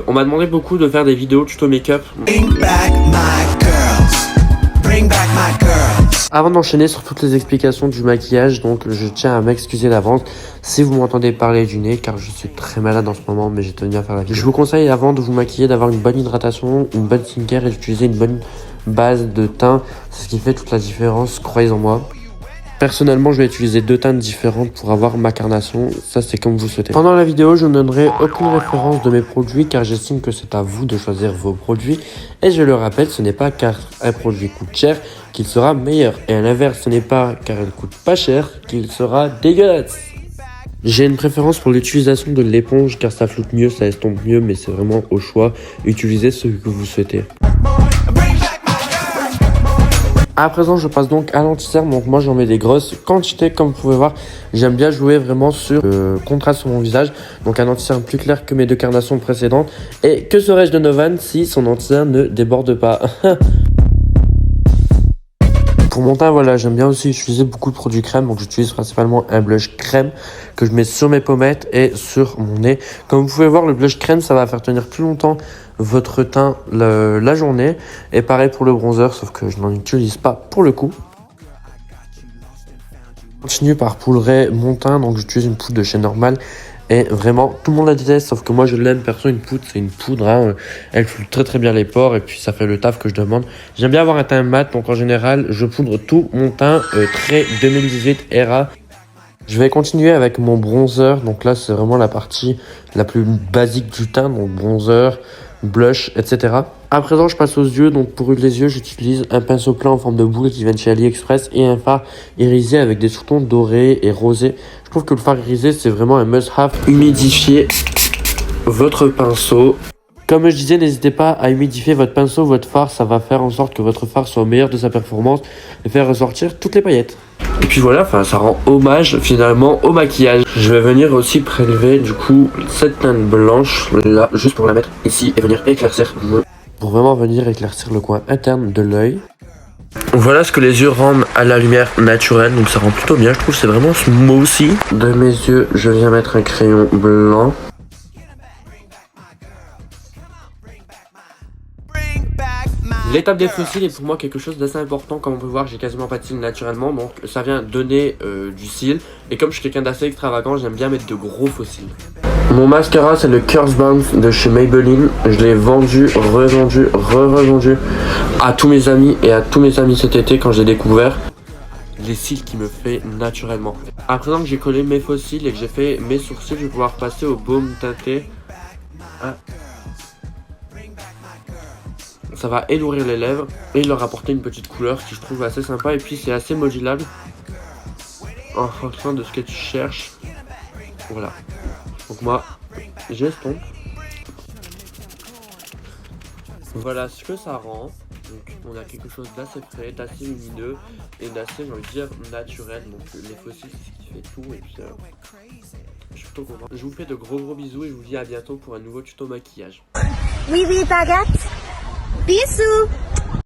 On m'a demandé beaucoup de faire des vidéos tuto make-up. Avant d'enchaîner sur toutes les explications du maquillage, donc je tiens à m'excuser d'avance si vous m'entendez parler du nez, car je suis très malade en ce moment, mais j'ai tenu à faire la vidéo. Je vous conseille avant de vous maquiller d'avoir une bonne hydratation, une bonne skincare et d'utiliser une bonne base de teint. C'est ce qui fait toute la différence, croyez en moi. Personnellement, je vais utiliser 2 teintes différentes pour avoir ma carnation, ça c'est comme vous souhaitez. Pendant la vidéo, je ne donnerai aucune référence de mes produits car j'estime que c'est à vous de choisir vos produits. Et je le rappelle, ce n'est pas car un produit coûte cher qu'il sera meilleur. Et à l'inverse, ce n'est pas car il coûte pas cher qu'il sera dégueulasse. J'ai une préférence pour l'utilisation de l'éponge car ça floute mieux, ça estompe mieux, mais c'est vraiment au choix. Utilisez ce que vous souhaitez. À présent, je passe donc à l'anti-cerne, donc moi j'en mets des grosses quantités comme vous pouvez voir. J'aime bien jouer vraiment sur le contraste sur mon visage, donc un anti-cerne plus clair que mes 2 carnations précédentes. Et que serais-je de Novan si son anti-cerne ne déborde pas? Pour mon teint, voilà, j'aime bien aussi utiliser beaucoup de produits crème, donc j'utilise principalement un blush crème que je mets sur mes pommettes et sur mon nez. Comme vous pouvez voir, le blush crème, ça va faire tenir plus longtemps votre teint la journée. Et pareil pour le bronzer, sauf que je n'en utilise pas pour le coup. Je continue par poudrer mon teint, donc j'utilise une poudre de chez Normal. Et vraiment, tout le monde la déteste, sauf que moi je l'aime. Perso, une poudre, c'est une poudre, hein. Elle floute très très bien les pores et puis ça fait le taf que je demande. J'aime bien avoir un teint mat, donc en général, je poudre tout mon teint très 2018 era. Je vais continuer avec mon bronzer, donc là c'est vraiment la partie la plus basique du teint, donc bronzer, blush, etc. À présent, je passe aux yeux, donc pour les yeux, j'utilise un pinceau plat en forme de boule qui vient de chez AliExpress et un fard irisé avec des sous-tons dorés et rosés. Je trouve que le fard irisé, c'est vraiment un must-have. Humidifiez votre pinceau. Comme je disais, n'hésitez pas à humidifier votre pinceau, votre fard, ça va faire en sorte que votre fard soit au meilleur de sa performance et faire ressortir toutes les paillettes. Et puis voilà, ça rend hommage finalement au maquillage. Je vais venir aussi prélever du coup cette teinte blanche là, juste pour la mettre ici et venir éclaircir. Pour vraiment venir éclaircir le coin interne de l'œil. Voilà ce que les yeux rendent à la lumière naturelle, donc ça rend plutôt bien, je trouve que c'est vraiment smoothie. De mes yeux, je viens mettre un crayon blanc. L'étape des fossiles est pour moi quelque chose d'assez important. Comme on peut voir, j'ai quasiment pas de cils naturellement, donc ça vient donner du cil. Et comme je suis quelqu'un d'assez extravagant, j'aime bien mettre de gros fossiles. Mon mascara, c'est le Curse Bounce de chez Maybelline. Je l'ai vendu, revendu, re-revendu à tous mes amis et à tous mes amis cet été quand j'ai découvert les cils qui me fait naturellement. À présent que j'ai collé mes faux cils et que j'ai fait mes sourcils, je vais pouvoir passer au baume teinté. Ça va éloigner les lèvres et leur apporter une petite couleur qui je trouve assez sympa. Et puis c'est assez modulable en fonction de ce que tu cherches. Voilà. Donc moi, j'estompe. Voilà ce que ça rend. Donc on a quelque chose d'assez frais, d'assez lumineux et d'assez, j'ai envie de dire, naturel. Donc les fossiles, c'est ce qui fait tout. Et puis je suis plutôt content. Je vous fais de gros bisous et je vous dis à bientôt pour un nouveau tuto maquillage. Oui, baguette. Bisous.